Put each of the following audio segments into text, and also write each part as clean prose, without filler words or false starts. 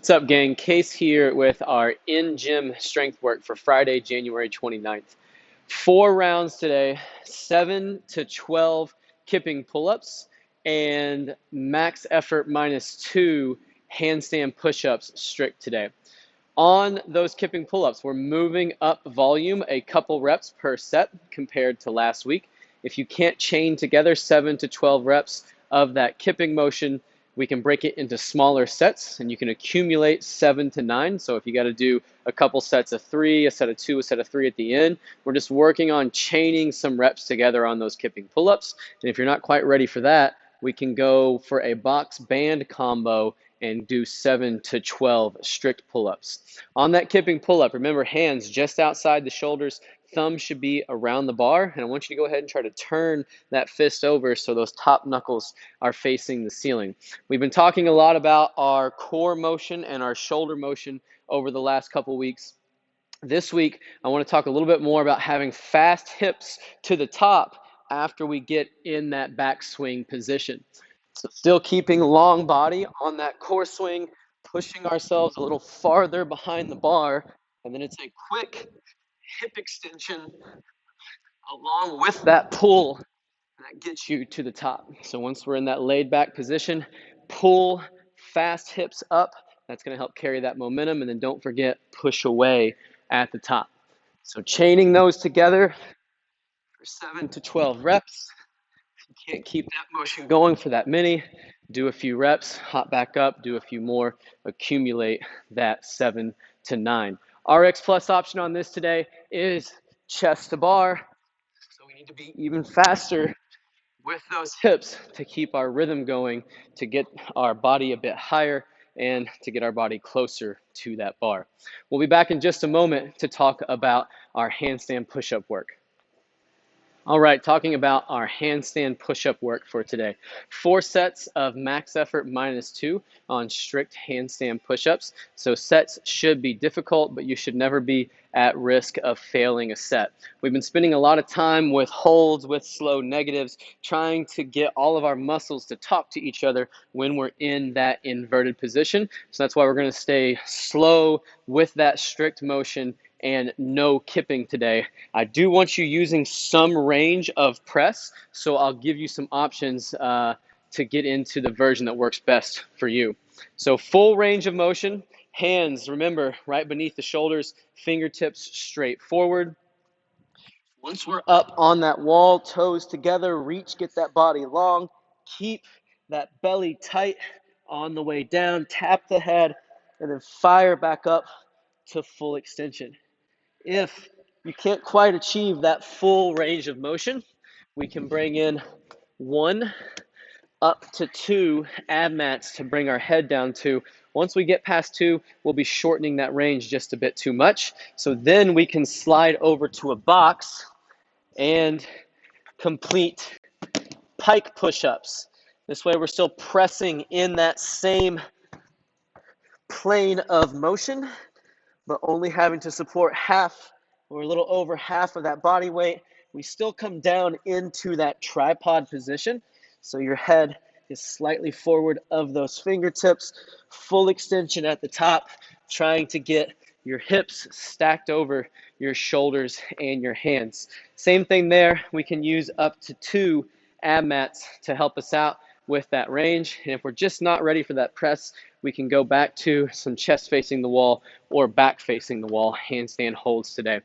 What's up, gang? Case here with our in-gym strength work for Friday, January 29th. 4 rounds today, 7 to 12 kipping pull-ups, and max effort -2 handstand push-ups strict today. On those kipping pull-ups, we're moving up volume a couple reps per set compared to last week. If you can't chain together 7 to 12 reps of that kipping motion, we can break it into smaller sets and you can accumulate 7 to 9. So if you got to do a couple sets of 3, a set of 2, a set of 3 at the end, we're just working on chaining some reps together on those kipping pull-ups. And if you're not quite ready for that, we can go for a box band combo and do 7 to 12 strict pull-ups. On that kipping pull-up, remember hands just outside the shoulders, thumb should be around the bar, and I want you to go ahead and try to turn that fist over so those top knuckles are facing the ceiling. We've been talking a lot about our core motion and our shoulder motion over the last couple weeks. This week, I want to talk a little bit more about having fast hips to the top after we get in that backswing position. So still keeping long body on that core swing, pushing ourselves a little farther behind the bar, and then it's a quick hip extension along with that pull that gets you to the top. So once we're in that laid back position, pull fast hips up. That's going to help carry that momentum, and then don't forget, push away at the top. So chaining those together for 7 to 12 reps. If you can't keep that motion going for that many, do a few reps, hop back up, do a few more, accumulate that 7 to 9. RX Plus option on this today is chest to bar. So we need to be even faster with those hips to keep our rhythm going, to get our body a bit higher, and to get our body closer to that bar. We'll be back in just a moment to talk about our handstand push-up work. All right, talking about our handstand push-up work for today. 4 sets of max effort -2 on strict handstand push-ups. So sets should be difficult, but you should never be at risk of failing a set. We've been spending a lot of time with holds, with slow negatives, trying to get all of our muscles to talk to each other when we're in that inverted position. So that's why we're going to stay slow with that strict motion and no kipping today. I do want you using some range of press, so I'll give you some options to get into the version that works best for you. So full range of motion, hands, remember, right beneath the shoulders, fingertips straight forward. Once we're up on that wall, toes together, reach, get that body long, keep that belly tight on the way down, tap the head, and then fire back up to full extension. If you can't quite achieve that full range of motion, we can bring in 1 up to 2 ab mats to bring our head down to. Once we get past 2, we'll be shortening that range just a bit too much. So then we can slide over to a box and complete pike push-ups. This way we're still pressing in that same plane of motion, but only having to support half or a little over half of that body weight. We still come down into that tripod position. So your head is slightly forward of those fingertips, full extension at the top, trying to get your hips stacked over your shoulders and your hands. Same thing there. We can use up to 2 ab mats to help us out with that range. And if we're just not ready for that press, we can go back to some chest facing the wall or back facing the wall handstand holds today.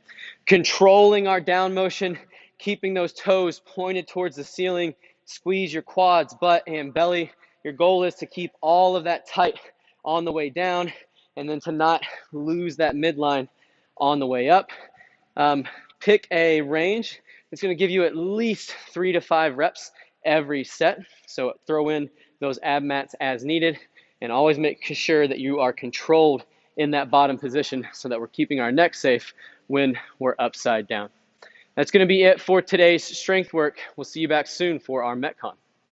Controlling our down motion, keeping those toes pointed towards the ceiling, squeeze your quads, butt, and belly. Your goal is to keep all of that tight on the way down and then to not lose that midline on the way up. Pick a range. It's going to give you at least 3 to 5 reps every set. So throw in those ab mats as needed, and always make sure that you are controlled in that bottom position so that we're keeping our neck safe when we're upside down. That's going to be it for today's strength work. We'll see you back soon for our Metcon.